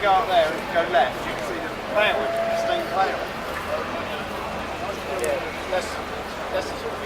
Go up there and go left, you can see the plywood, the steam plywood. Yeah, that's the sort of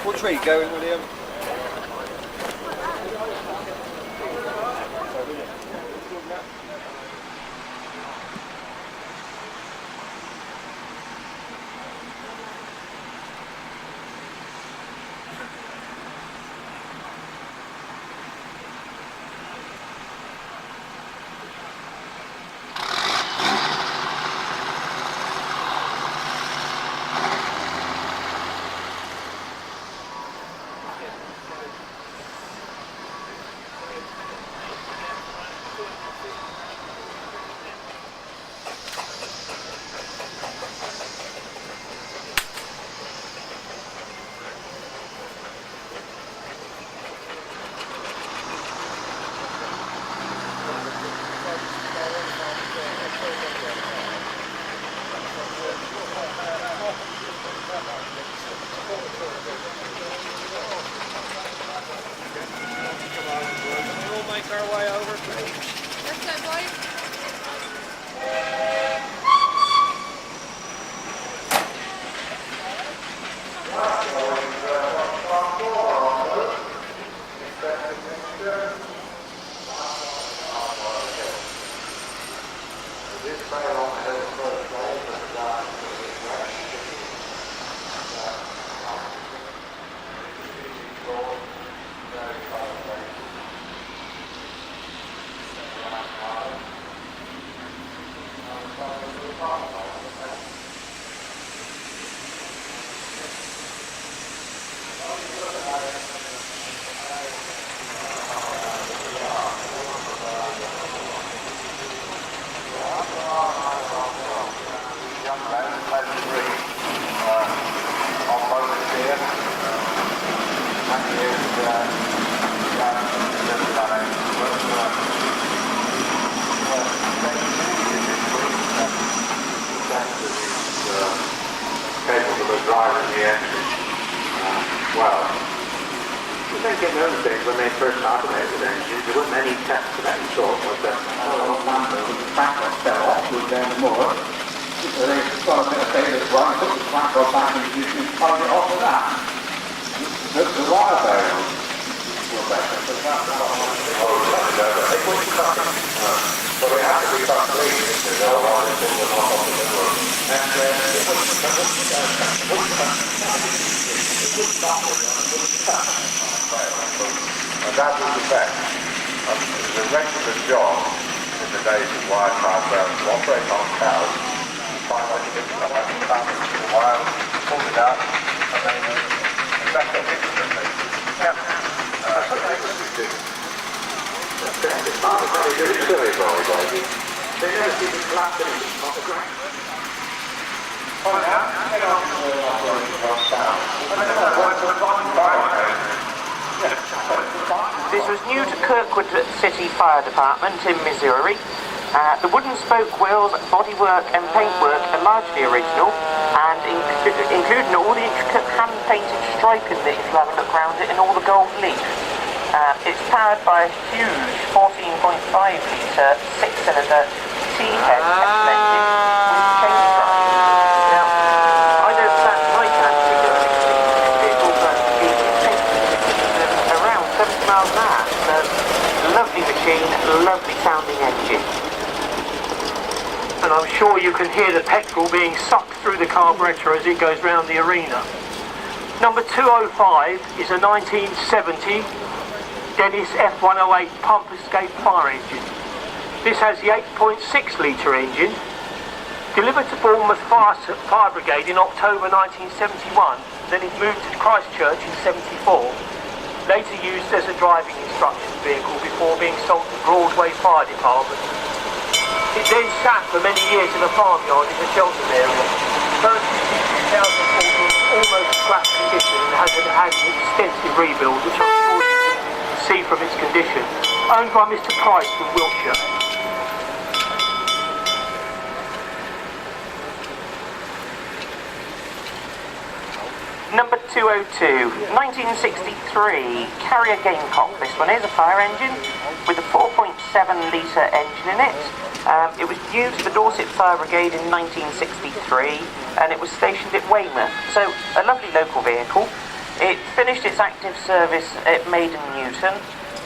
What tree you going, William? capable of driving the engine well. I think in those days when they first started out with engines, there weren't many tests of any sort, was there? Oh, the tractor fell off with down the moor. They got a bit of failure one, took the tractor back and followed it off with that. The wire bearings were better, but that's the So we have to be complete, because otherwise it will not off the middle. And it and that was the best. It was a regular job in the days of wire transfer to operate on cows, find out the different balance in the wire, pull it out, and then that's what it is. That's what we do. It's really silly, baby. They never see the collapse in it on the ground. This was new to Kirkwood City Fire Department in Missouri. The wooden spoke wheels, bodywork and paintwork are largely original and including all the intricate hand-painted striping that if you have a look around it and all the gold leaf. It's powered by a huge 14.5 litre 6-cylinder T-head petrol engine with chain drive. Now, I know that I can't see the vehicle, but it takes around 70 miles an hour. So, lovely machine, lovely sounding engine. And I'm sure you can hear the petrol being sucked through the carburettor as it goes round the arena. Number 205 is a 1970 GDSF F108 pump escape fire engine. This has the 8.6 litre engine, delivered to Bournemouth Fire Brigade in October 1971, then it moved to Christchurch in 74, later used as a driving instruction vehicle before being sold to Broadway Fire Department. It then sat for many years in a farmyard in the Cheltenham area. Purchased in 2014 in almost scrap condition and has had an extensive rebuild, which I'm sure you can see from its condition. Owned by Mr. Price from Wiltshire. Number 202, 1963, Carrier Gamecock. This one is a fire engine with a 4.7 litre engine in it. It was new to the Dorset Fire Brigade in 1963 and it was stationed at Weymouth, so a lovely local vehicle. It finished its active service at Maiden Newton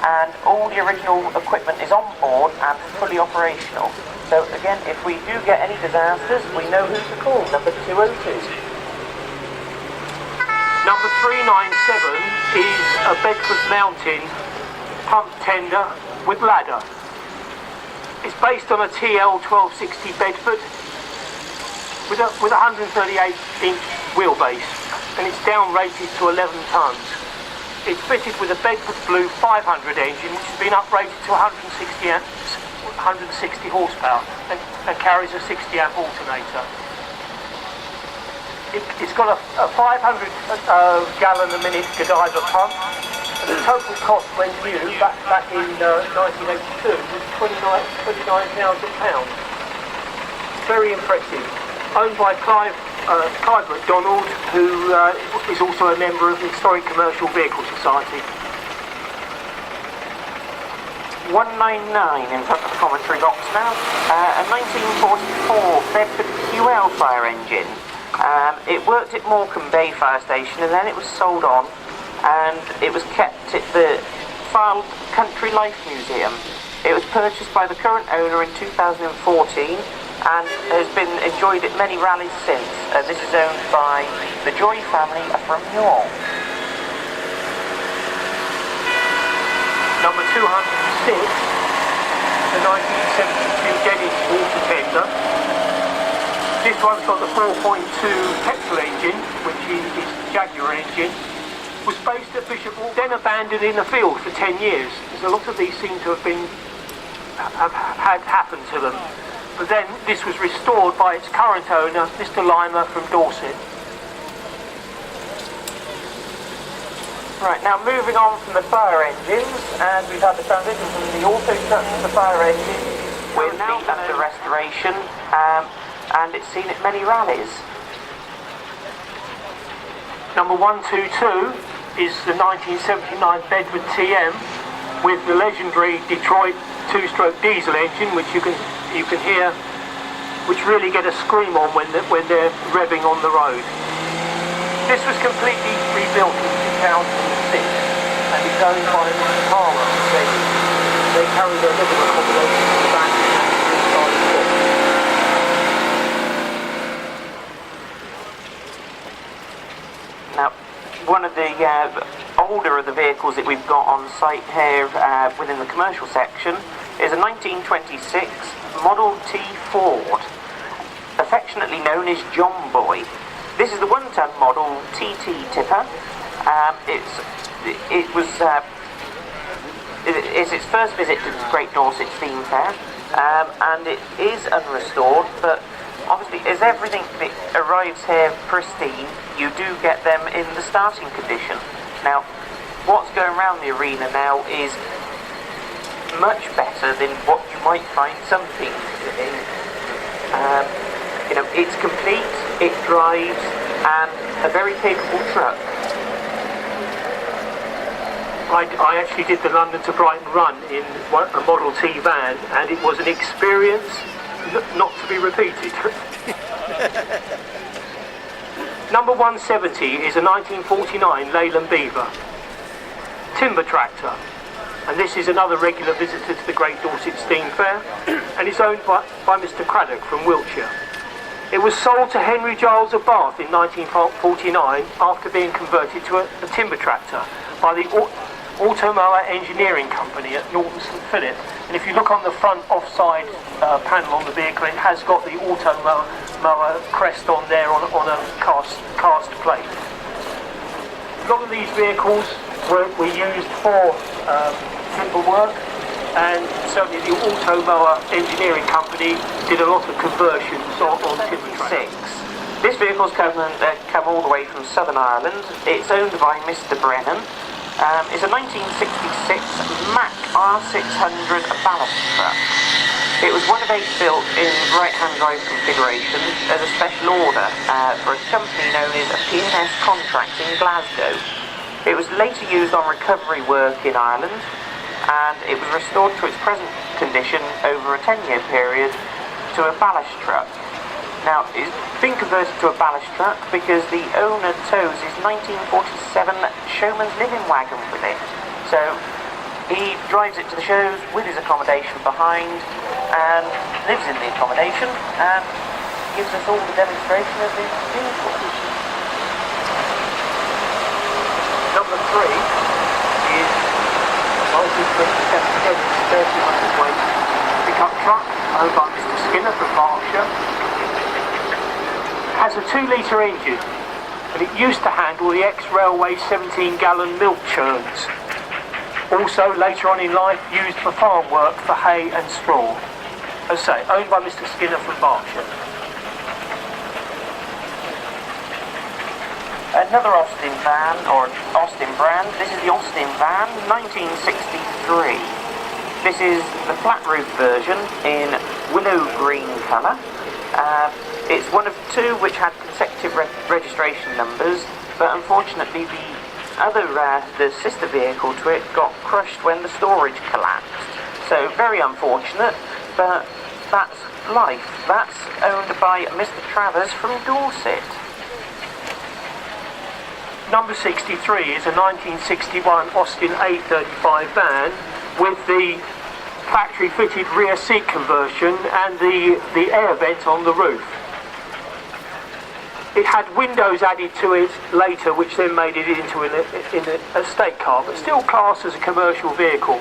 and all the original equipment is on board and fully operational. So again, if we do get any disasters, we know who to call, number 202. Number 397 is a Bedford Mountain pump tender with ladder. It's based on a TL 1260 Bedford with a 138-inch wheelbase and it's down rated to 11 tonnes. It's fitted with a Bedford Blue 500 engine which has been uprated to 160 horsepower and carries a 60 amp alternator. It's got a 500 gallon a minute Godiva pump, and the total cost when new back in 1982 was £29,000. Very impressive. Owned by Clive MacDonald, who is also a member of the Historic Commercial Vehicle Society. 199 in front of the commentary box now. A 1944 Bedford QL fire engine. It worked at Morecambe Bay Fire Station and then it was sold on and it was kept at the Fylde Country Life Museum. It was purchased by the current owner in 2014 and has been enjoyed at many rallies since. This is owned by the Joy family from Newell. Number 206, the 1972 Dennis water tender. This one's got the 4.2 petrol engine, which is its Jaguar engine. Was based at Bishop Hall, then abandoned in the field for 10 years. There's a lot of these seem to have had happened to them. but then this was restored by its current owner, Mr. Leyland from Dorset. Right, now moving on from the fire engines, and we've had the transition from the auto truck to the fire engine. We're now under restoration, and it's seen at many rallies. Number 122 is the 1979 Bedford TM with the legendary Detroit two-stroke diesel engine, which you can hear, which really get a scream on when they're revving on the road. This was completely rebuilt in 2006 and it's owned by Mr. Carver. They carry their living accommodation in the back and inside the book. Now, one of the older of the vehicles that we've got on site here within the commercial section is a 1926 Model T Ford, affectionately known as John Boy. This is the one-ton model TT tipper. It's its first visit to the Great Dorset Steam Fair, and it is unrestored, but obviously as everything that arrives here pristine, you do get them in the starting condition. Now, what's going around the arena now is much better than what you might find some things in. You know, it's complete, it drives, and a very capable truck. I actually did the London to Brighton run in a Model T van, and it was an experience not to be repeated. Number 170 is a 1949 Leyland Beaver timber tractor, and this is another regular visitor to the Great Dorset Steam Fair, and it's owned by Mr. Craddock from Wiltshire. It was sold to Henry Giles of Bath in 1949 after being converted to a timber tractor by the Automower Engineering Company at Norton St Philip. And if you look on the front offside panel on the vehicle, it has got the Automower crest on there on a cast plate. A lot of these vehicles were used for timber work, and certainly the Automower Engineering Company did a lot of conversions on timber tractors. This vehicle's come all the way from Southern Ireland. It's owned by Mr. Brennan. It's a 1966 Mack R600 ballast truck. It was one of 8 built in right-hand drive configuration as a special order for a company known as P&S Contracts in Glasgow. It was later used on recovery work in Ireland, and it was restored to its present condition over a 10-year period to a ballast truck. Now, it's been converted to a ballast truck because the owner tows his 1947 Showman's Living wagon with it. So, he drives it to the shows with his accommodation behind and lives in the accommodation and gives us all the demonstration of his vehicle. Number 3 is a 1927 30 weight pickup truck owned by Mr. Skinner from Berkshire. Has a 2-litre engine, and it used to handle the ex-railway 17-gallon milk churns. Also, later on in life, used for farm work for hay and straw. As I say, owned by Mr. Skinner from Berkshire. Another Austin van, or Austin brand. This is the Austin van, 1963. This is the flat roof version in willow green colour. It's one of 2 which had consecutive registration numbers, but unfortunately the sister vehicle to it got crushed when the storage collapsed. So very unfortunate, but that's life. That's owned by Mr. Travers from Dorset. Number 63 is a 1961 Austin A35 van with the factory-fitted rear seat conversion and the air vent on the roof. It had windows added to it later, which then made it into an estate car, but still classed as a commercial vehicle.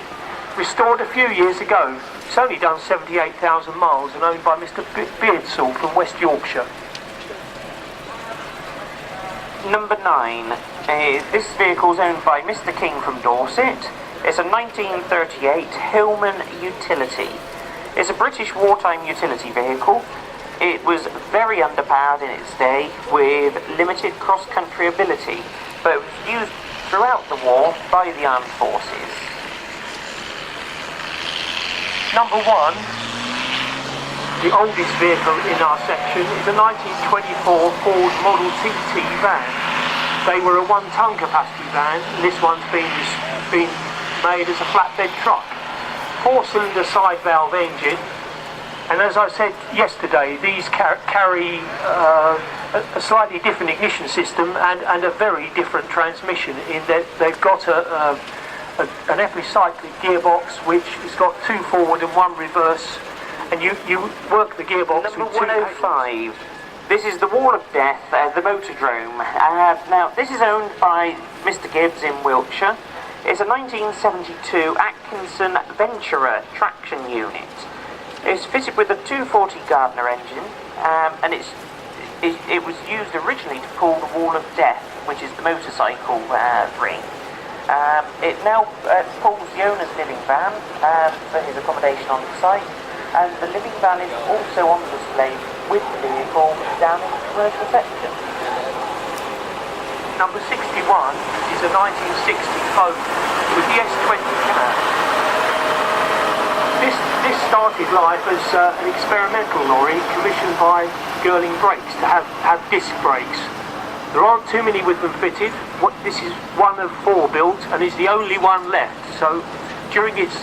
Restored a few years ago. It's only done 78,000 miles and owned by Mr. Beardsall from West Yorkshire. Number 9. This vehicle is owned by Mr. King from Dorset. It's a 1938 Hillman Utility. It's a British wartime utility vehicle. It was very underpowered in its day with limited cross-country ability, but it was used throughout the war by the armed forces. Number 1, the oldest vehicle in our section, is a 1924 Ford Model TT van. They were a 1-ton capacity van, and this one's been made as a flatbed truck. 4-cylinder side valve engine, and as I said yesterday, these carry a slightly different ignition system and a very different transmission in that they've got an epicyclic gearbox which has got 2 forward and 1 reverse, and you work the gearbox Number with 2 105. This is the Wall of Death, the Motordrome. Now, this is owned by Mr. Gibbs in Wiltshire. It's a 1972 Atkinson Venturer traction unit. It's fitted with a 240 Gardner engine, and it was used originally to pull the Wall of Death, which is the motorcycle ring. It now pulls the owner's living van for his accommodation on the site, and the living van is also on display with the vehicle down in the commercial section. Number 61 is a 1960 Focus with the S20 cab. This started life as an experimental lorry commissioned by Girling Brakes to have disc brakes. There aren't too many with them fitted. This is one of 4 built and is the only one left. So during its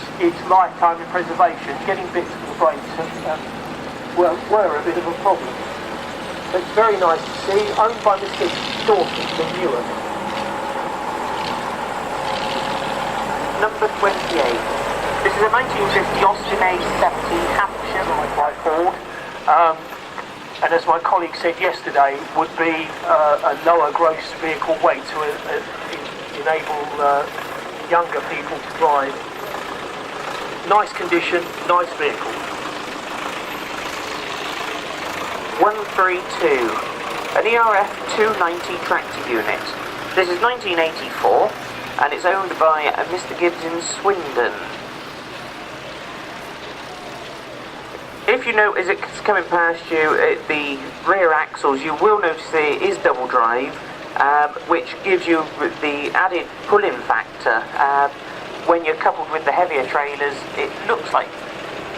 lifetime in preservation, getting bits for the brakes were a bit of a problem. But it's very nice to see, owned by Mr. Dawson from Newark. Number 28. This is a 1950 Austin A70 Hampshire by Ford. And as my colleague said yesterday, would be a lower gross vehicle weight to enable younger people to drive. Nice condition, nice vehicle. 132, an ERF 290 tractor unit. This is 1984, and it's owned by Mr. Gibbs in Swindon. If you notice it's coming past you at the rear axles, you will notice that it is double drive, which gives you the added pull-in factor. When you're coupled with the heavier trailers, it looks like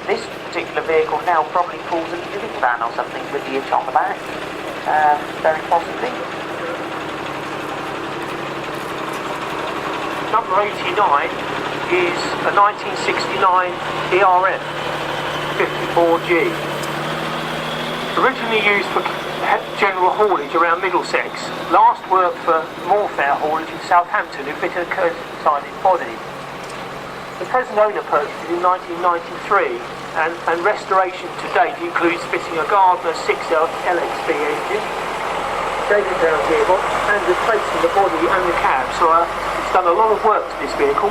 this particular vehicle now probably pulls a living van or something with the hitch on the back, very possibly. Number 89 is a 1969 ERF 54G. Originally used for general haulage around Middlesex. Last worked for Moorfair haulage in Southampton, who fitted a curtain-sided body. The present owner purchased it in 1993, and restoration to date includes fitting a Gardner 6L LXB engine, shaving down gearbox, and replacing the body and the cab. So it's done a lot of work to this vehicle.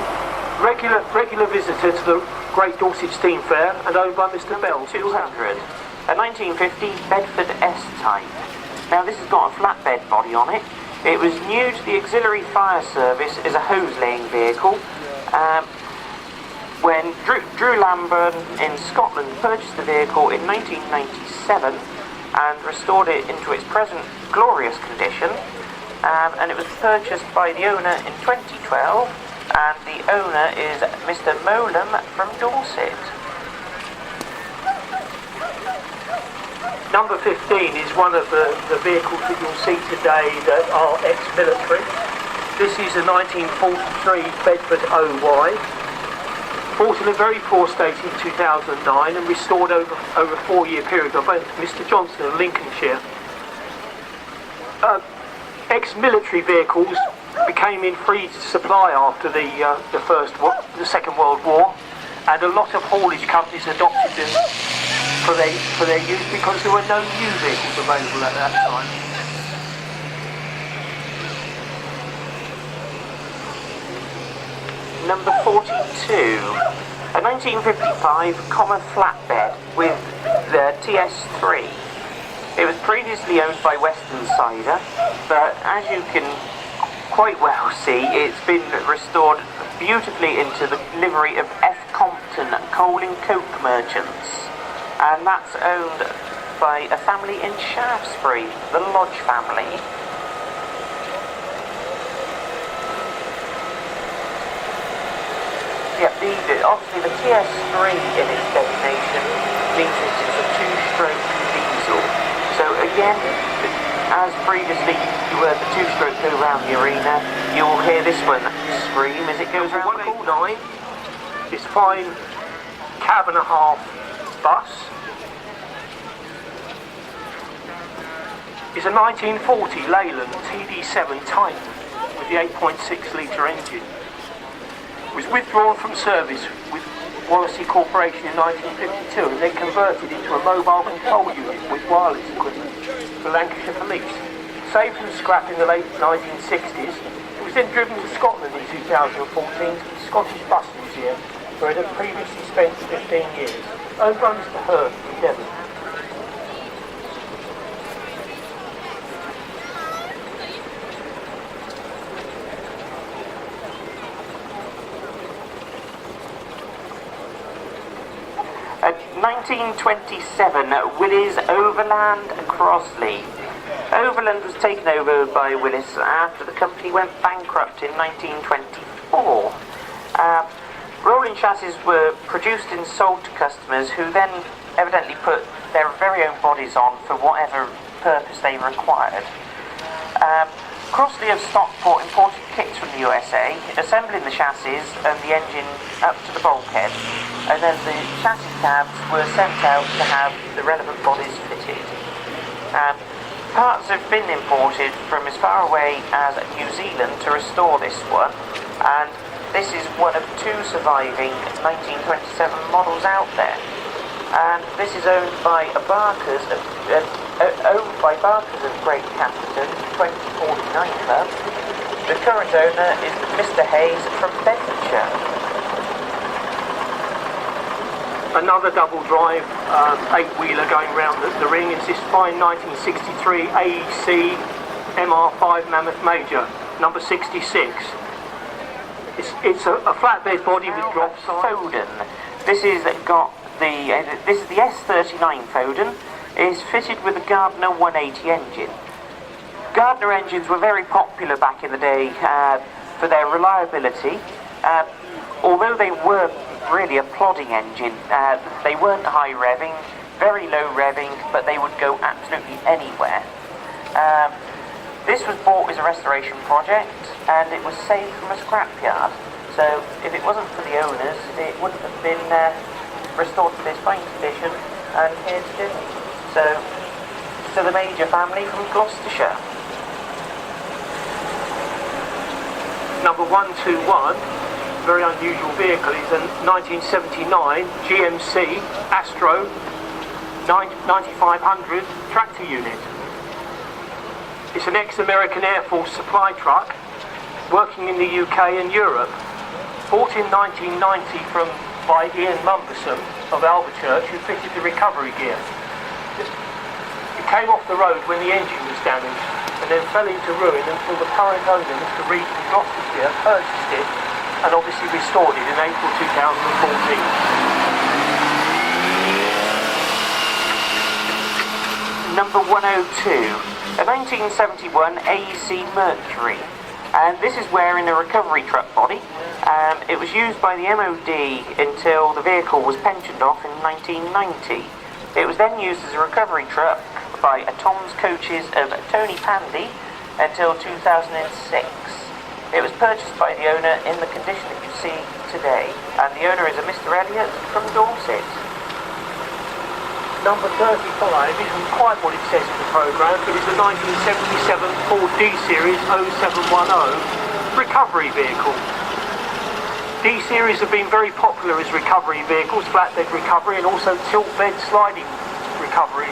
Regular visitor to the Great Dorset Steam Fair, and owned by Mr. Bell. 200, a 1950 Bedford S-Type. Now this has got a flatbed body on it. It was new to the Auxiliary Fire Service as a hose-laying vehicle. When Drew Lamburn in Scotland purchased the vehicle in 1997 and restored it into its present glorious condition, and it was purchased by the owner in 2012, and the owner is Mr. Molam from Dorset. Number 15 is one of the vehicles that you'll see today that are ex-military. This is a 1943 Bedford OY, bought in a very poor state in 2009 and restored over a 4-year period by Mr. Johnson of Lincolnshire. Ex-military vehicles became in free supply after the Second World War, and a lot of haulage companies adopted them for their use because there were no new vehicles available at that time. Number 42, a 1955 Comma flatbed with the TS3. It was previously owned by Western Cider, but as you can quite well see, it's been restored beautifully into the livery of F. Compton Coal and Coke Merchants. and that's owned by a family in Shaftesbury, the Lodge family. Yep, obviously the TS3 in its designation means it is a two-stroke diesel. So again, as previously you heard the two-stroke go around the arena, you will hear this one scream as it goes around. 149, this fine cab and a half bus is a 1940 Leyland TD7 Titan with the 8.6 litre engine. It was withdrawn from service with Wallasey Corporation in 1952 and then converted into a mobile control unit with wireless equipment for Lancashire Police. Saved from scrap in the late 1960s, it was then driven to Scotland in 2014 to the Scottish Bus Museum, where it had previously spent 15 years. Owned by Mr. Hearn from Devon. At 1927, Willis Overland Crossley. Overland was taken over by Willis after the company went bankrupt in 1924. Rolling chassis were produced and sold to customers who then evidently put their very own bodies on for whatever purpose they required. Crossley of Stockport imported kits from the USA, assembling the chassis and the engine up to the bulkhead, and then the chassis cabs were sent out to have the relevant bodies fitted. Parts have been imported from as far away as New Zealand to restore this one, and this is one of two surviving 1927 models out there. And this is owned by Barkers of Great Campton, 2049 Club. The current owner is Mr. Hayes from Bedfordshire. Another double drive 8-wheeler going round the ring is this fine 1963 AEC MR5 Mammoth Major, number 66. It's a flatbed body with drop side. Foden. This is the S39 Foden. Is fitted with a Gardner 180 engine. Gardner engines were very popular back in the day for their reliability. Although they were really a plodding engine, they weren't high revving, very low revving, but they would go absolutely anywhere. This was bought as a restoration project, and it was saved from a scrapyard. So if it wasn't for the owners, it wouldn't have been restored to this fine condition and here today. So, to the Major family from Gloucestershire. Number 121, very unusual vehicle, is a 1979 GMC Astro 9500 tractor unit. It's an ex-American Air Force supply truck working in the UK and Europe. Bought in 1990 by Ian Mumberson of Alvechurch, who fitted the recovery gear. It came off the road when the engine was damaged and then fell into ruin until the current owner, Mr. Reed from Gloucestershire, purchased it and obviously restored it in April 2014. Number 102, a 1971 AEC Mercury. And this is wearing a recovery truck body. It was used by the MOD until the vehicle was pensioned off in 1990. It was then used as a recovery truck by Tom's Coaches of Tony Pandy until 2006. It was purchased by the owner in the condition that you see today, and the owner is a Mr. Elliott from Dorset. Number 35 isn't quite what it says in the programme, but it's a 1977 Ford D-Series 0710 recovery vehicle. D-Series have been very popular as recovery vehicles, flatbed recovery and also tilt-bed sliding recovery,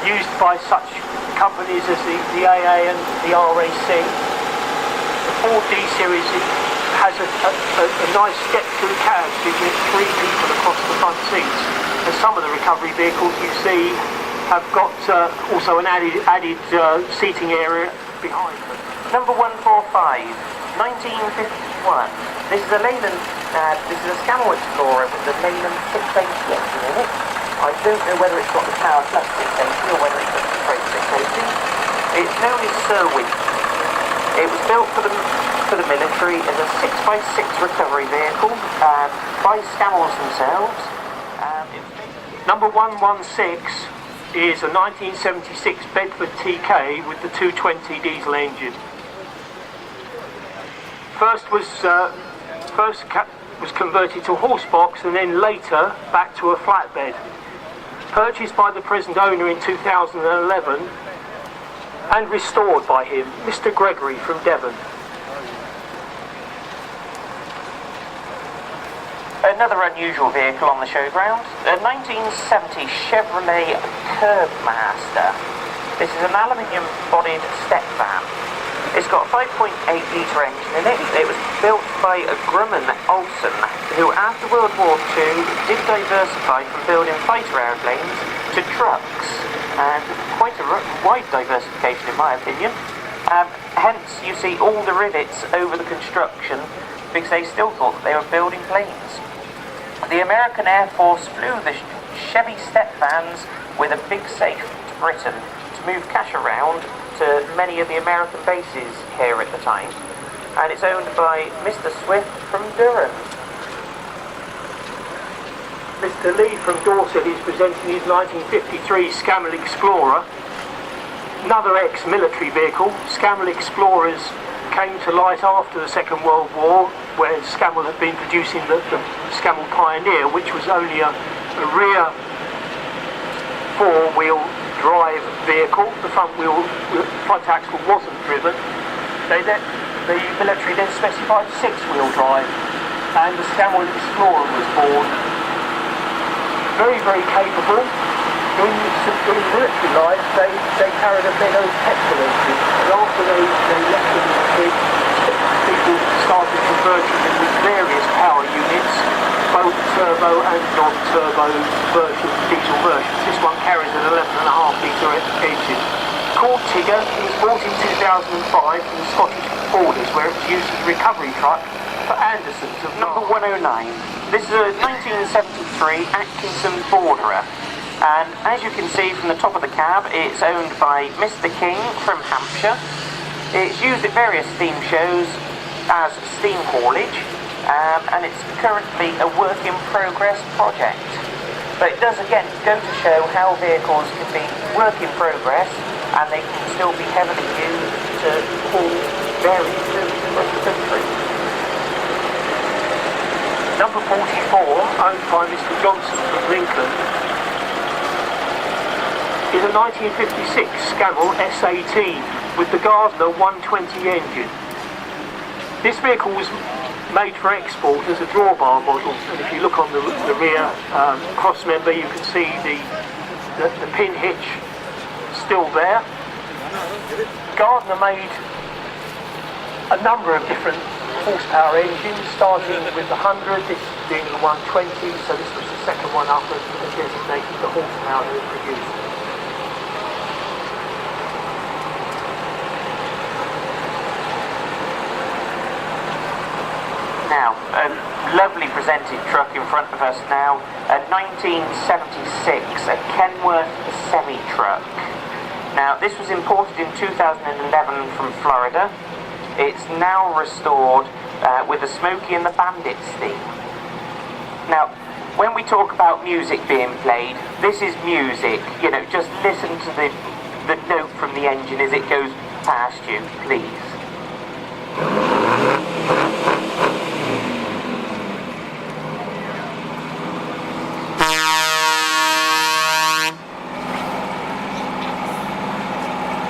used by such companies as the AA and the RAC. The Ford D-Series has a nice step-through cab, giving it 3 people across the front seats. And some of the recovery vehicles you see have got also an added seating area behind them. Number 145. 1951. This is a Leyland, this is a Scammer Explorer with the Leyland 680 engine in it. I don't know whether it's got the Power Plus 680 or whether it's got the straight 680. It's known as Sirwin. It was built for the military as a 6x6 recovery vehicle by Scammers themselves. Number 116 is a 1976 Bedford TK with the 220 diesel engine. First was converted to a horse box and then later back to a flatbed. Purchased by the present owner in 2011 and restored by him, Mr. Gregory from Devon. Another unusual vehicle on the showground, a 1970 Chevrolet Curbmaster. This is an aluminium-bodied step van. It's got a 5.8 litre engine in it. It was built by Grumman Olsen, who after World War II did diversify from building fighter airplanes to trucks, and quite a wide diversification in my opinion. Hence you see all the rivets over the construction because they still thought that they were building planes. The American Air Force flew the Chevy step vans with a big safe to Britain to move cash around to many of the American bases here at the time, and it's owned by Mr. Swift from Durham. Mr. Lee from Dorset is presenting his 1953 Scammer Explorer, another ex-military vehicle. Scammer Explorers came to light after the Second World War, where Scammer had been producing the Scammer Pioneer, which was only a rear four-wheel drive vehicle. The front axle wasn't driven. The military then specified six-wheel drive, and the Scammer Explorer was born. Very, very capable. In military life, they carried a Meadows petrol engine, and after they left the people started converting them with various power units, both turbo and non-turbo diesel versions. This one carries an 11.5 litre engine. Called Tigger, it was bought in 2005 from the Scottish Borders, where it was used as a recovery truck for Andersons of number 109. This is a 1973 Atkinson Borderer, and as you can see from the top of the cab, it's owned by Mr. King from Hampshire. It's used at various steam shows as steam haulage, and it's currently a work in progress project. But it does again go to show how vehicles can be work in progress and they can still be heavily used to haul various goods across the country. Number 44, owned by Mr. Johnson from Lincoln, is a 1956 Scammer S18 with the Gardner 120 engine. This vehicle was made for export as a drawbar model, and if you look on the rear cross member, you can see the pin hitch still there. Gardner made a number of different horsepower engines, starting with the 100, this being the 120, so this was the second one up and designated the horsepower that it produced. Now, a lovely presented truck in front of us now, a 1976, a Kenworth semi-truck. Now, this was imported in 2011 from Florida. It's now restored with the Smokey and the Bandit theme. Now, when we talk about music being played, this is music. You know, just listen to the note from the engine as it goes past you, please.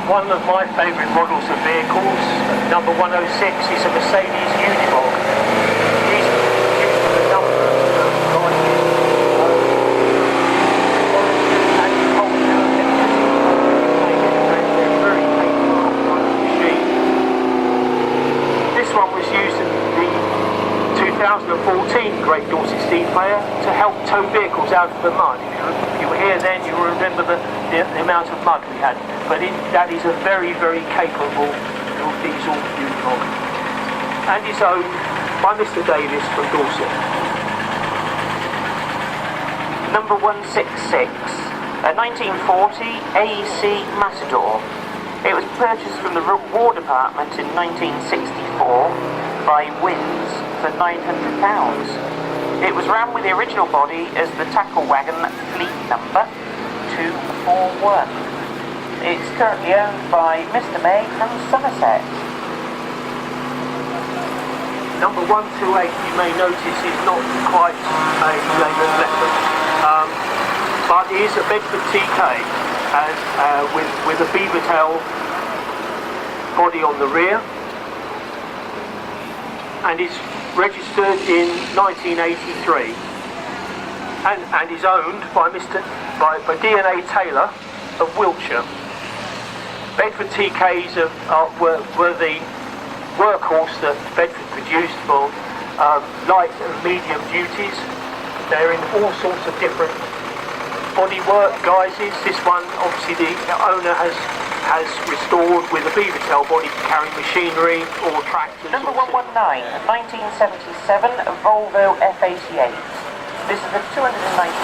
One of my favourite models of vehicles, number 106, is a Mercedes Unimog. These are the numbers This one was used in the 2014 Great Dorset Steam Fair to help tow vehicles out of the mud. If you were here then, you will remember the amount of mud we had. But that is a very, very capable diesel Unimog. and is owned by Mr. Davis from Dorset. Number 166, a 1940 AEC Matador. It was purchased from the War Department in 1964 by Wins for £900. It was ran with the original body as the tackle wagon fleet number 241. It's currently owned by Mr. May from Somerset. Number 128, you may notice, is not quite a Leyland Leopard, but it is a Bedford TK with a Beaver tail body on the rear, and is registered in 1983 and is owned by DNA Taylor of Wiltshire. Bedford TKs were the workhorse that Bedford produced for light and medium duties. They're in all sorts of different bodywork guises. This one, obviously, the owner has restored with a Beaver tail body to carry machinery or tractors. Number 119, a 1977 Volvo F88. This is a 290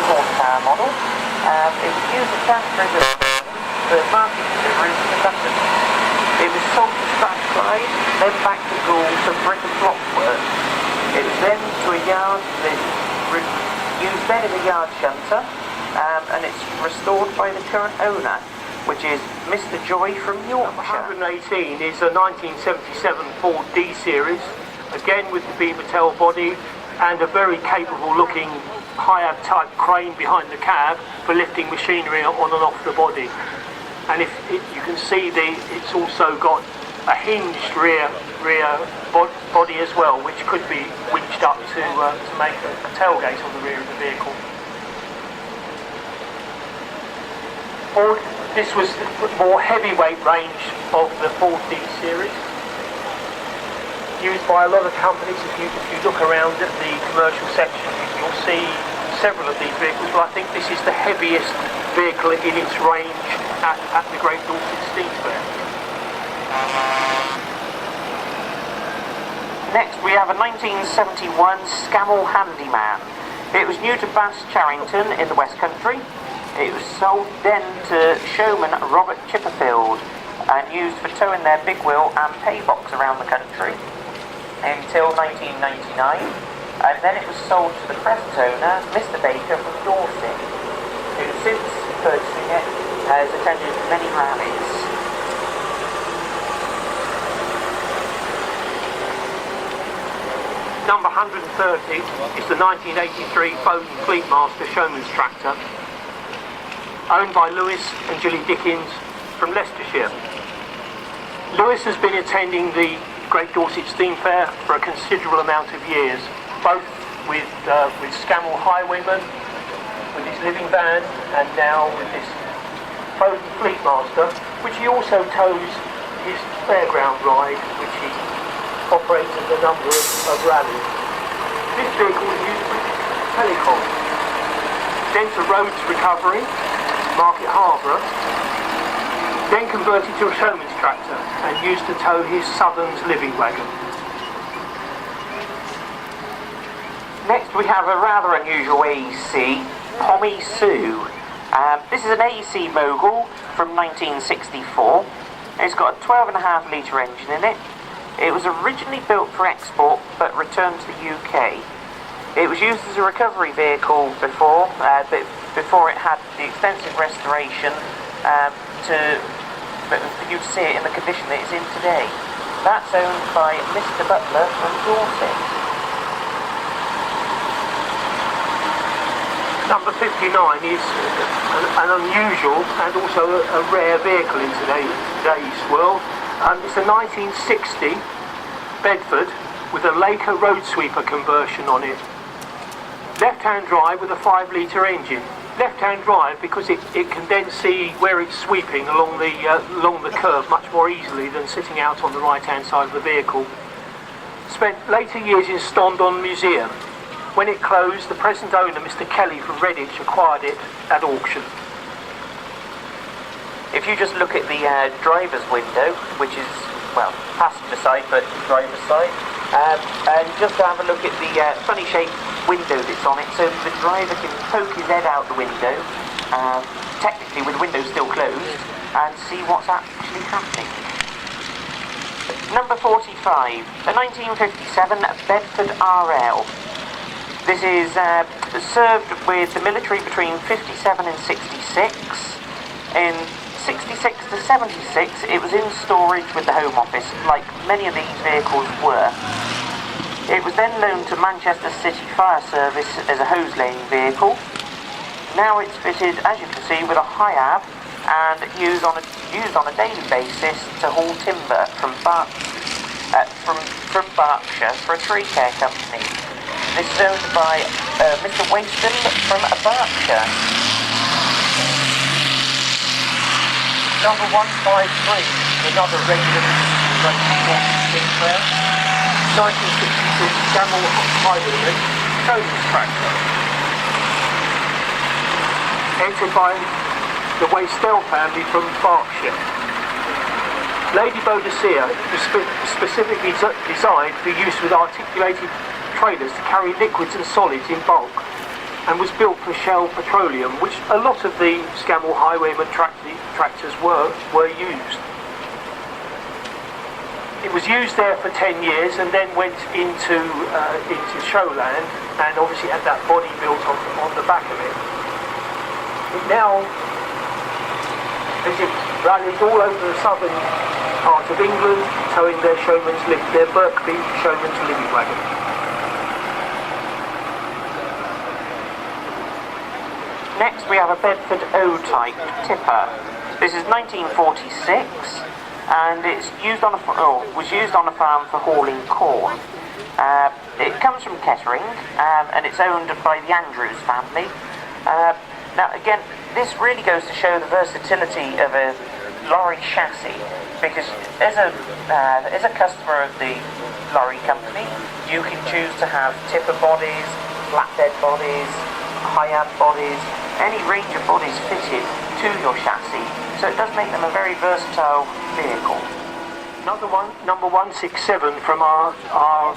horsepower model. It was used as transport for market delivery to London. It was sold to Strathclyde, then back to Gould for brick and block work. It was then to a yard, used then as a yard shunter, and it's restored by the current owner, which is Mr. Joy from Yorkshire. 118 is a 1977 Ford D series, again with the Beaver tail body and a very capable looking higher type crane behind the cab for lifting machinery on and off the body. And you can see it's also got a hinged rear body as well, which could be winched up to make a tailgate on the rear of the vehicle. This was the more heavyweight range of the Ford D series, used by a lot of companies. If you look around at the commercial section, you'll see several of these vehicles, but I think this is the heaviest vehicle in its range at the Great Dorset Steam Fair. Next we have a 1971 Scammell Handyman. It was new to Bass Charrington in the West Country. It was sold then to showman Robert Chipperfield and used for towing their big wheel and pay box around the country until 1999, and then it was sold to the present owner, Mr. Baker from Dorset, who since purchasing it has attended many rallies. Number 130 is the 1983 Bowden Fleetmaster Showman's Tractor, owned by Lewis and Gilly Dickens from Leicestershire. Lewis has been attending the Great Dorset Steam Fair for a considerable amount of years, both with Scammell Highwayman, with his living van, and now with this Bowden Fleetmaster, which he also tows his fairground ride, which he operates at a number of rallies. This vehicle is used for telecom, then to roads recovery, Market Harborough, then converted to a showman's tractor and used to tow his Southerns living wagon. Next we have a rather unusual AEC, Pommy Sue. This is an AEC Mogul from 1964. It's got a 12.5 litre engine in it. It was originally built for export but returned to the UK. It was used as a recovery vehicle before it had the extensive restoration for you to see it in the condition that it's in today. That's owned by Mr. Butler from Dorset. Number 59 is an unusual and also a rare vehicle in today's world. It's a 1960 Bedford with a Laker road sweeper conversion on it. Left-hand drive with a 5 litre engine. Left-hand drive because it can then see where it's sweeping along the curve much more easily than sitting out on the right-hand side of the vehicle. Spent later years in Stondon Museum. When it closed, the present owner, Mr. Kelly from Redditch, acquired it at auction. If you just look at the driver's window, which is, well, passenger side but driver's side, And just to have a look at the funny shaped window that's on it, so the driver can poke his head out the window, technically with the window still closed, and see what's actually happening. Number 45, the 1957 Bedford RL. This is served with the military between 57 and 66. In 66 to 76, it was in storage with the Home Office, like many of these vehicles were. It was then loaned to Manchester City Fire Service as a hose laying vehicle. Now it's fitted, as you can see, with a HIAB and used on a daily basis to haul timber from Berkshire for a tree care company. This is owned by Mr. Waston from Berkshire. Number 153, another regular Sinclair, 1966 Camel Highwayman Tony's tractor. Entered by the Waystell family from Berkshire. Lady Boadicea was specifically designed for use with articulated trailers to carry liquids and solids in bulk, and was built for Shell Petroleum, which a lot of the Scammell Highwayman tractors were used. It was used there for 10 years and then went into Showland, and obviously had that body built on the back of it. It now visits rallies all over the southern part of England, towing their Birkby Showman's living wagon. Next we have a Bedford O-type tipper. This is 1946, and it's was used on a farm for hauling corn. It comes from Kettering, and it's owned by the Andrews family. Now again, this really goes to show the versatility of a lorry chassis, because as a customer of the lorry company, you can choose to have tipper bodies, flatbed bodies, HIAB bodies, any range of bodies fitted to your chassis, so it does make them a very versatile vehicle. Number 167 from our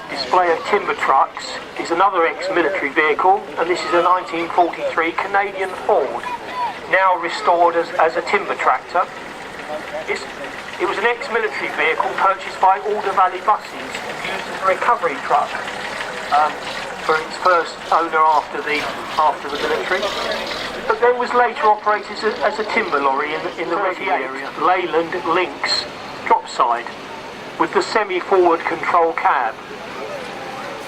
display of timber trucks is another ex-military vehicle, and this is a 1943 Canadian Ford, now restored as a timber tractor. It was an ex-military vehicle purchased by Alder Valley Buses, used as a recovery truck for its first owner after the military, but then was later operated as a timber lorry in the Reading area. Leyland Lynx drop side with the semi-forward control cab.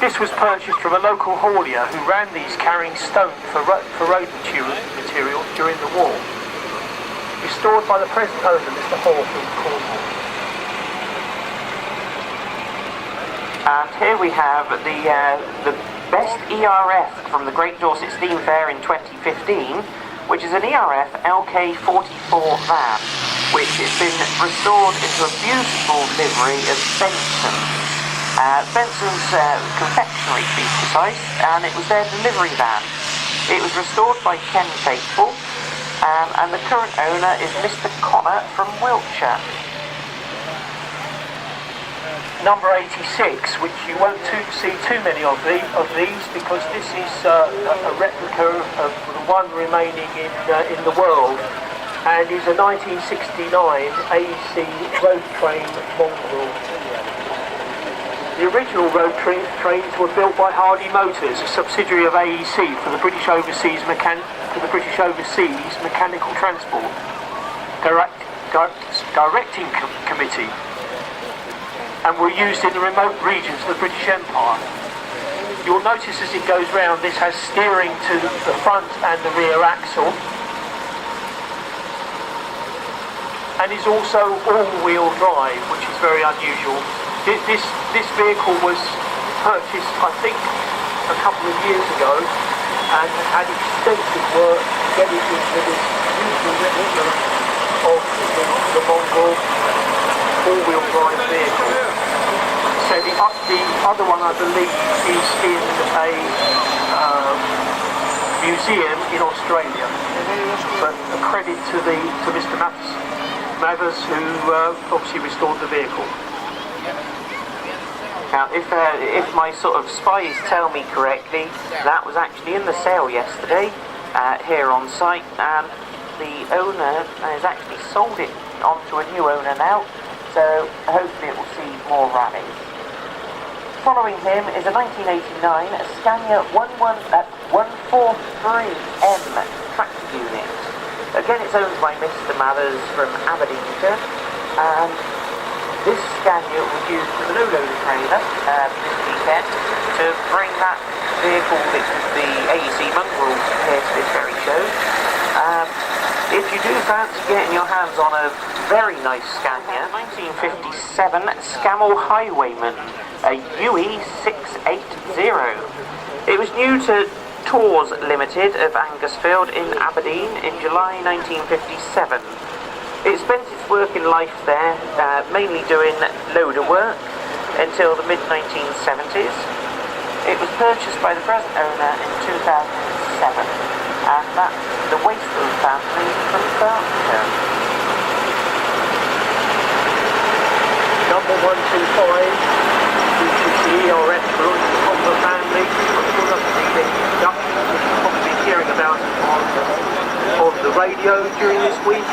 This was purchased from a local haulier who ran these carrying stone for road material during the war. Restored by the present owner, Mr. Hall from Cornwall. And here we have the best ERF from the Great Dorset Steam Fair in 2015, which is an ERF LK44 van, which has been restored into a beautiful livery of Benson's. Benson's confectionery, to be precise, and it was their delivery van. It was restored by Ken Faithful, and the current owner is Mr. Connor from Wiltshire. Number 86, which you won't see too many of these, because this is a replica of the one remaining in the world, and is a 1969 AC road train mongrel. The original road trains were built by Hardy Motors, a subsidiary of AEC, for the British Overseas Mechanical Transport Directing Committee, and were used in the remote regions of the British Empire. You'll notice as it goes round, this has steering to the front and the rear axle, and is also all-wheel drive, which is very unusual. This vehicle was purchased, I think, a couple of years ago, and had extensive work getting into this beautiful replica of the Mongol all-wheel drive vehicle. So the other one, I believe, is in a museum in Australia. But a credit to Mr. Mathers, who obviously restored the vehicle. account. If my sort of spies tell me correctly, that was actually in the sale yesterday here on site, and the owner has actually sold it on to a new owner now, so hopefully it will see more rallies. Following him is a 1989 Scania 143M tractor unit. Again, it's owned by Mr. Mathers from Aberdeenshire, and this Scania was used with a low-loader trailer this weekend to bring that vehicle, which is the AEC mongrel, here to this very show. If you do fancy getting your hands on a very nice Scania, 1957 Scamel Highwayman, a UE 680. It was new to Tours Limited of Angersfield in Aberdeen in July 1957. It spent its working life there, mainly doing loader work until the mid-1970s. It was purchased by the present owner in 2007, and that's the Wasteland family from Berkshire. Number 125, which is the ERS from the family. I'm sure that's the introduction. You'll probably be hearing about it on the radio during this week.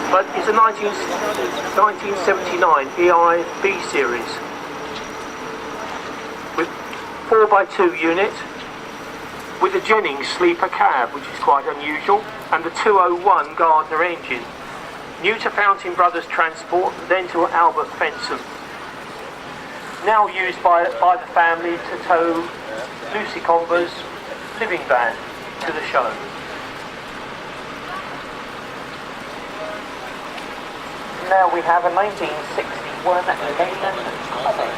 But it's a 1979 EI B series with 4x2 unit with a Jennings sleeper cab, which is quite unusual, and the 201 Gardner engine. New to Fountain Brothers Transport, then to Albert Fenson. Now used by the family to tow Lucy Conver's living van to the show. Now we have a 1961 Leyland Comet.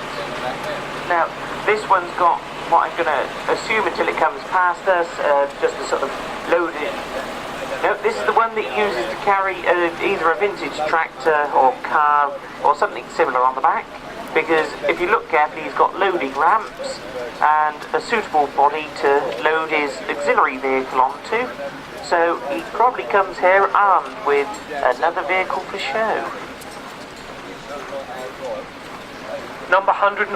Now this one's got what I'm going to assume until it comes past us, just a sort of loaded. No, this is the one that uses to carry either a vintage tractor or car or something similar on the back, because if you look carefully, he's got loading ramps and a suitable body to load his auxiliary vehicle onto, so he probably comes here armed with another vehicle for show. Number 114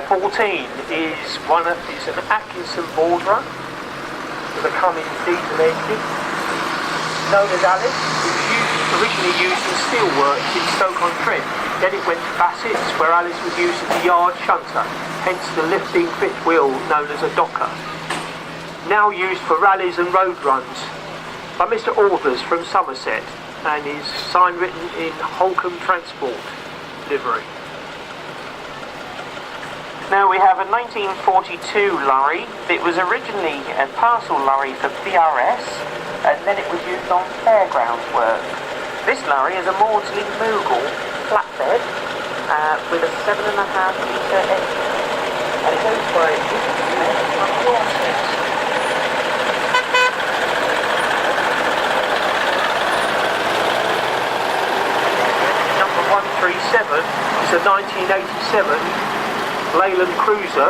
is an Atkinson Borderer with a Cummins diesel engine. Known as Alice, it was originally used in steelworks in Stoke-on-Trent. Then it went to Bassett's, where Alice was used as a yard shunter, hence the lifting fifth wheel known as a docker. Now used for rallies and road runs by Mr. Authers from Somerset, and is sign written in Holcomb Transport livery. Now we have a 1942 lorry. It was originally a parcel lorry for BRS, and then it was used on fairgrounds work. This lorry is a Maudsley Mogul flatbed with a 7.5 litre engine, and it goes by Number 137 is a 1987 Leyland Cruiser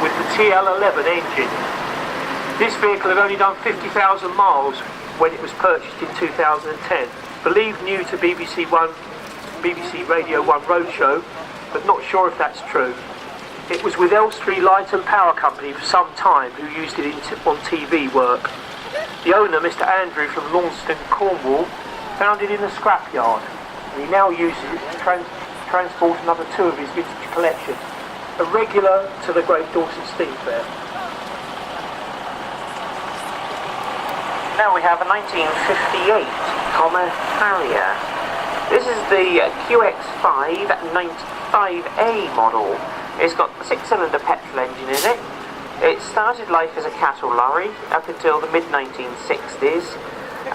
with the TL11 engine. This vehicle had only done 50,000 miles when it was purchased in 2010. Believed new to BBC Radio 1 Roadshow, but not sure if that's true. It was with Elstree Light and Power Company for some time, who used it on TV work. The owner, Mr. Andrew from Launceston, Cornwall, found it in a scrapyard, and he now uses it to transport another two of his vintage collection. A regular to the Great Dorset Steam Fair. Now we have a 1958 Commer Harrier. This is the QX5 95A model. It's got a 6-cylinder petrol engine in it. It started life as a cattle lorry up until the mid-1960s,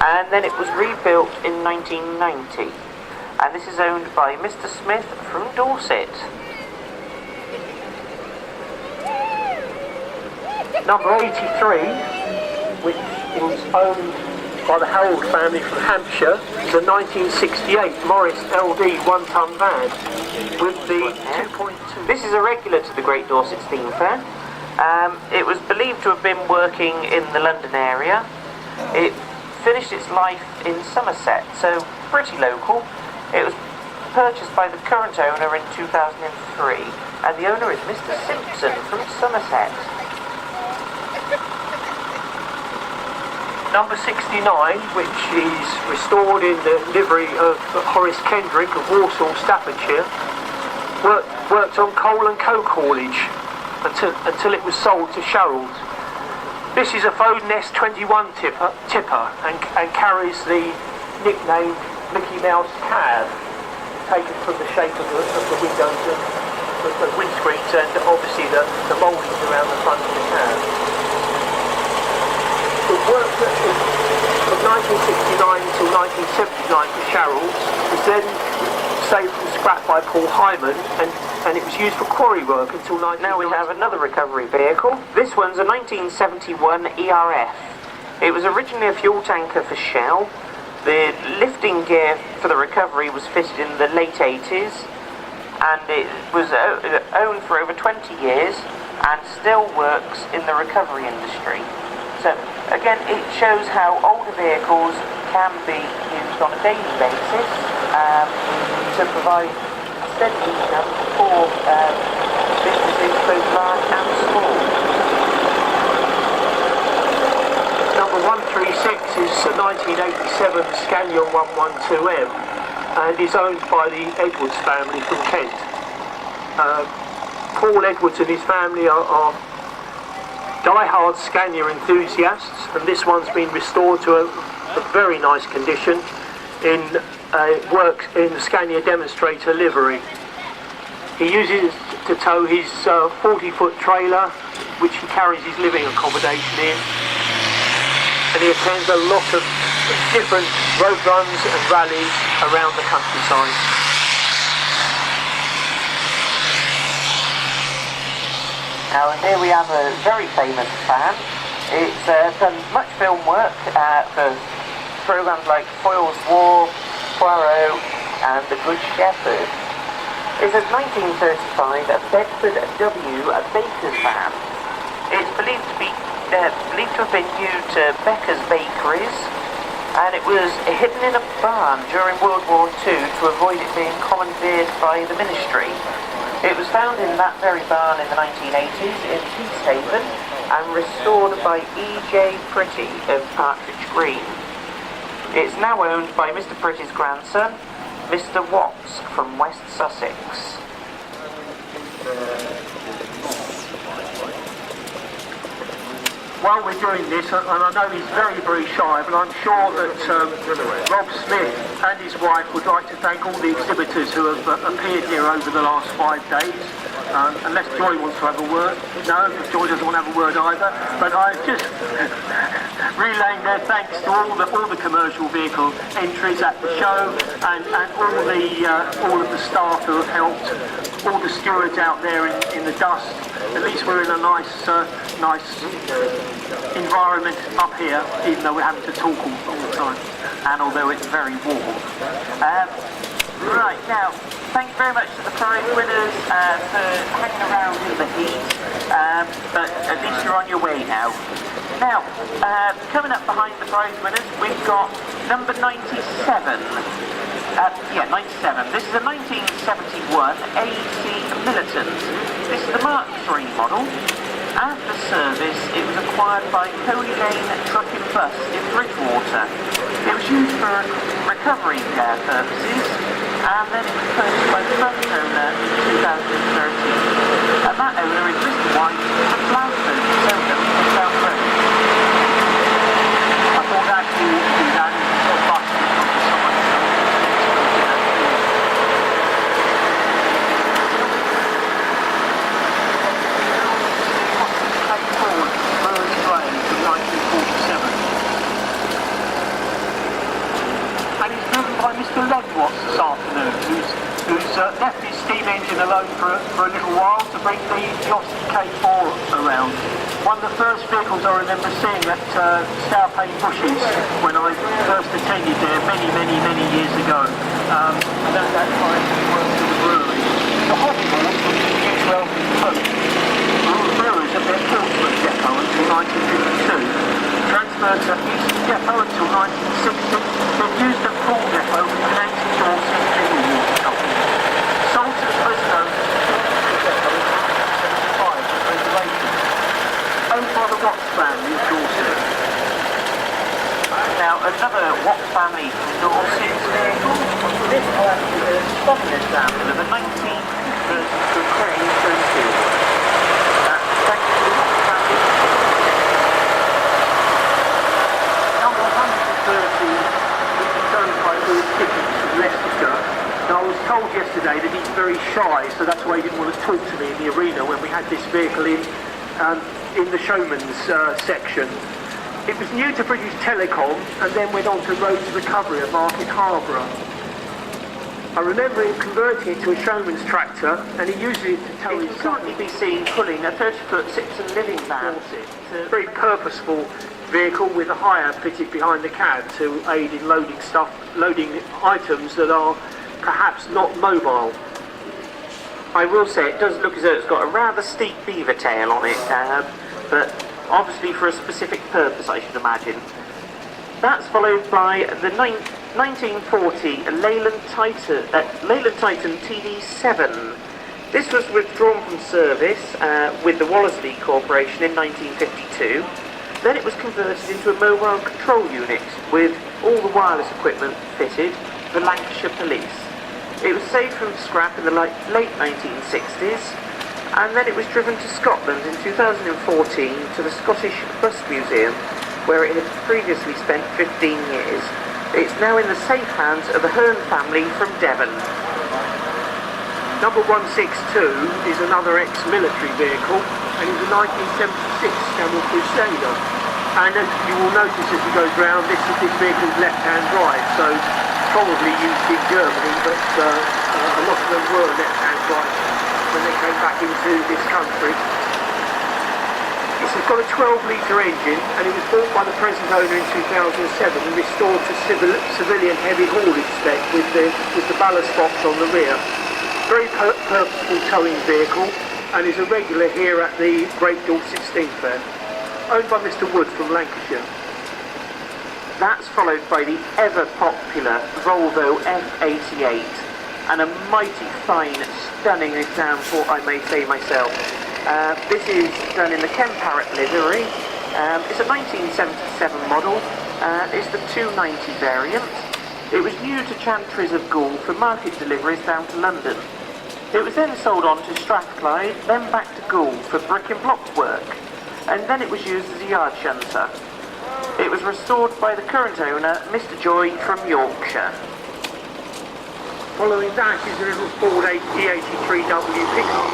and then it was rebuilt in 1990. And this is owned by Mr. Smith from Dorset. Number 83, which was owned by the Harold family from Hampshire, is a 1968 Morris LD 1-ton van with the 2.2. This is a regular to the Great Dorset Steam Fair. It was believed to have been working in the London area. It finished its life in Somerset, so pretty local. It was purchased by the current owner in 2003, and the owner is Mr. Simpson from Somerset. Number 69, which is restored in the livery of Horace Kendrick of Walsall, Staffordshire, worked on coal and coke haulage until it was sold to Sherald. This is a Foden S21 tipper and carries the nickname Mickey Mouse cab, taken from the shape of the windows and the windscreens and obviously the mouldings around the front of the cab. It worked from 1969 until 1979 for Sherald's, was then saved from scrap by Paul Hillman, and it was used for quarry work until 1990. Now we have another recovery vehicle. This one's a 1971 ERF. It was originally a fuel tanker for Shell. The lifting gear for the recovery was fitted in the late 80s, and it was owned for over 20 years and still works in the recovery industry. So again, it shows how older vehicles can be used on a daily basis to provide steady income for businesses both large and small. Number 136 is a 1987 Scallion 112M and is owned by the Edwards family from Kent. Paul Edwards and his family are die-hard Scania enthusiasts, and this one's been restored to a very nice condition in works in the Scania demonstrator livery. He uses to tow his 40-foot trailer, which he carries his living accommodation in, and he attends a lot of different road runs and rallies around the countryside. Now here we have a very famous fan. It's done much film work for programmes like Foyle's War, Poirot and The Good Shepherd. It's a 1935 Bedford W Baker's van. It's believed to have been new to Becker's Bakeries, and it was hidden in a barn during World War II to avoid it being commandeered by the ministry. It was found in that very barn in the 1980s in Peacehaven and restored by E.J. Pretty of Partridge Green. It's now owned by Mr. Pretty's grandson, Mr. Watts from West Sussex. While we're doing this, and I know he's very, very shy, but I'm sure that Rob Smith and his wife would like to thank all the exhibitors who have appeared here over the last 5 days. Unless Joy wants to have a word. No, Joy doesn't want to have a word either. But I'm just relaying their thanks to all the commercial vehicle entries at the show, and all of the staff who have helped, all the stewards out there in the dust. At least we're in a nice environment up here, even though we're having to talk all the time, and although it's very warm. Right, now, thank you very much to the prize winners for hanging around in the heat, but at least you're on your way now. Now, coming up behind the prize winners, we've got number 97. 97. This is a 1971 AC Militant. This is the Mark III model. After service, it was acquired by Coley Lane Truck and Bus in Bridgewater. It was used for recovery purposes, and then it was purchased by the first owner in 2013. And that owner is Mr. White from Blandford, Selden, South Road. I thought actually what we do that is sort of bus for someone else. And he's driven by Mr. Ludwatts this afternoon, who's left his steam engine alone for a little while to bring the Josty K4 around. One of the first vehicles I remember seeing at Stowpane Bushes when I first attended there many years ago. And at that time we worked at the brewery. The hobby horse was used well for coke. Brewers at their Portsmouth depot until 1952. Transferred to East Depot until 1960. Then used at Poole Depot for Nancy Dawson Mineral Water Company. stunning example of a 1932 crane stone steel work. Thank you for the traffic. Number 130 is done by Lord Pickens from Leicestershire. Now, I was told yesterday that he's very shy, so that's why he didn't want to talk to me in the arena when we had this vehicle in the showman's section. It was new to British Telecom and then went on to Roads Recovery at Market Harborough. I remember him converting it to a showman's tractor, and he used it to tow his... It can currently be seen pulling a 30-foot Simpson living van. It's a very purposeful vehicle with a hire fitted behind the cab to aid in loading items that are perhaps not mobile. I will say it does look as though it's got a rather steep beaver tail on it, but obviously for a specific purpose, I should imagine. That's followed by the 1940 Leyland Titan TD7. This was withdrawn from service with the Wallesley Corporation in 1952. Then it was converted into a mobile control unit with all the wireless equipment fitted for Lancashire Police. It was saved from scrap in the late 1960s, and then it was driven to Scotland in 2014 to the Scottish Bus Museum, where it had previously spent 15 years. It's now in the safe hands of the Hearn family from Devon. Number 162 is another ex-military vehicle, and it's a 1976 Camel Crusader. And as you will notice as he goes round, this vehicle's left-hand drive, so probably used in Germany, but a lot of them were left-hand drive when they came back into this country. It's got a 12-litre engine, and it was bought by the present owner in 2007 and restored to civilian heavy haulage spec with the ballast box on the rear. Very purposeful towing vehicle, and is a regular here at the Great Dorset Steam Fair. Owned by Mr. Wood from Lancashire. That's followed by the ever-popular Volvo F88, and a mighty fine, stunning example, I may say myself. This is done in the Ken Parrott livery. It's a 1977 model. It's the 290 variant. It was new to Chantries of Gaul for market deliveries down to London. It was then sold on to Strathclyde, then back to Gaul for brick and block work, and then it was used as a yard shunter. It was restored by the current owner, Mr. Joy from Yorkshire. Following that is a little Ford E83W pickup.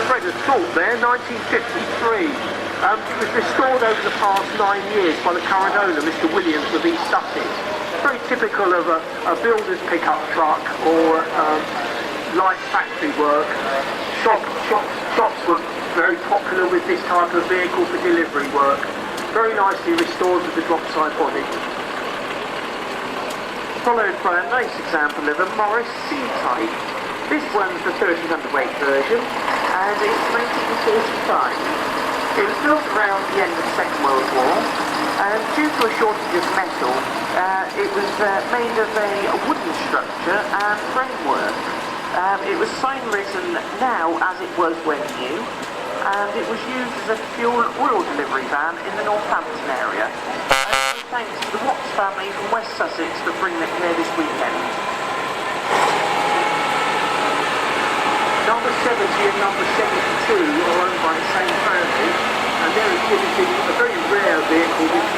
Fred Thorpe there, 1953. It was restored over the past 9 years by the current owner, Mr. Williams of East Sussex. Very typical of a builder's pickup truck or light factory work. Shops were very popular with this type of vehicle for delivery work. Very nicely restored with the drop side body. Followed by a nice example of a Morris C-Type. This one's the 13 hundredweight version, and it's 1945. It was built around the end of the Second World War, and due to a shortage of metal, it was made of a wooden structure and framework. It was sign-risen now as it was when new, and it was used as a fuel oil delivery van in the Northampton area. And thanks to the Watts family from West Sussex for bringing it here this weekend. Number 70 and number 72 are owned by the same family, and they're exhibiting a very rare vehicle which